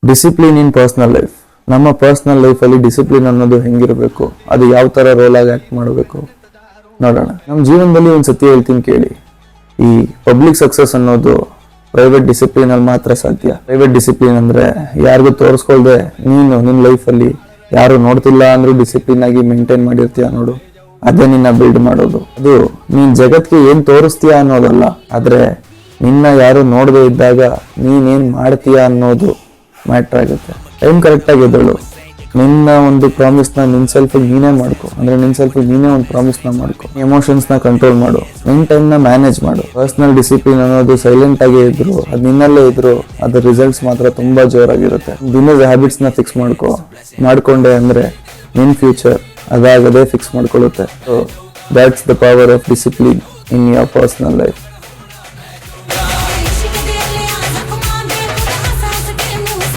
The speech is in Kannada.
Discipline in personal life. ನಮ್ಮ ಪರ್ಸನಲ್ ಲೈಫಲ್ಲಿ ಡಿಸಿಪ್ಲಿನ್ ಅನ್ನೋದು ಹೆಂಗಿರಬೇಕು, ಅದು ಯಾವ ಥರ ರೋಲಾಗಿ ಆ್ಯಕ್ಟ್ ಮಾಡಬೇಕು ನೋಡೋಣ. ನಮ್ಮ ಜೀವನದಲ್ಲಿ ಒಂದು ಸತಿ ಹೇಳ್ತೀನಿ ಕೇಳಿ, ಈ ಪಬ್ಲಿಕ್ ಸಕ್ಸಸ್ ಅನ್ನೋದು ಪ್ರೈವೇಟ್ ಡಿಸಿಪ್ಲಿನಲ್ಲಿ ಮಾತ್ರ ಸಾಧ್ಯ. ಪ್ರೈವೇಟ್ ಡಿಸಿಪ್ಲಿನ್ ಅಂದರೆ ಯಾರಿಗೂ ತೋರಿಸ್ಕೊಳ್ದೆ ನೀನು ನಿನ್ನ ಲೈಫಲ್ಲಿ ಯಾರು ನೋಡ್ತಿಲ್ಲ ಅಂದ್ರೂ ಡಿಸಿಪ್ಲಿನ್ ಆಗಿ ಮೇಂಟೈನ್ ಮಾಡಿರ್ತೀಯ ನೋಡು, ಅದೇ ನಿನ್ನ ಬಿಲ್ಡ್ ಮಾಡೋದು. ಅದು ನೀನ್ ಜಗತ್ಗೆ ಏನ್ ತೋರಿಸ್ತೀಯ ಅನ್ನೋದಲ್ಲ, ಆದ್ರೆ ನಿನ್ನ ಯಾರು ನೋಡದೇ ಇದ್ದಾಗ ನೀನೇನ್ ಮಾಡ್ತೀಯ ಅನ್ನೋದು ಮ್ಯಾಟ್ರ್ ಆಗುತ್ತೆ. ಟೈಮ್ ಕರೆಕ್ಟಾಗಿ ಎದ್ದೇಳು, ನಿನ್ನ ಒಂದು ಪ್ರಾಮಿಸ್ನ ನಿನ್ ಸೆಲ್ಫ್ ನೀನೇ ಮಾಡ್ಕೊ. ಅಂದ್ರೆ ನಿನ್ ಸೆಲ್ಫ್ ನೀನೇ ಒಂದು ಪ್ರಾಮಿಸ್ನ ಮಾಡ್ಕೊ. ಎಮೋಷನ್ಸ್ನ ಕಂಟ್ರೋಲ್ ಮಾಡು, ನಿನ್ ಟೈಮ್ನ ಮ್ಯಾನೇಜ್ ಮಾಡು. ಪರ್ಸನಲ್ ಡಿಸಿಪ್ಲಿನ್ ಅನ್ನೋದು ಸೈಲೆಂಟ್ ಆಗಿ ಇದ್ರು, ಅದು ನಿನ್ನಲ್ಲೇ ಇದ್ರು, ಅದ್ರ ರಿಸಲ್ಟ್ಸ್ ಮಾತ್ರ ತುಂಬಾ ಜೋರಾಗಿರುತ್ತೆ. ದಿನದ ಹ್ಯಾಬಿಟ್ಸ್ನ ಫಿಕ್ಸ್ ಮಾಡ್ಕೊಂಡೆ ಅಂದ್ರೆ ನಿನ್ ಫ್ಯೂಚರ್ ಅದಾಗದೇ ಫಿಕ್ಸ್ ಮಾಡ್ಕೊಳ್ಳುತ್ತೆ. So that's the power of discipline in your personal life.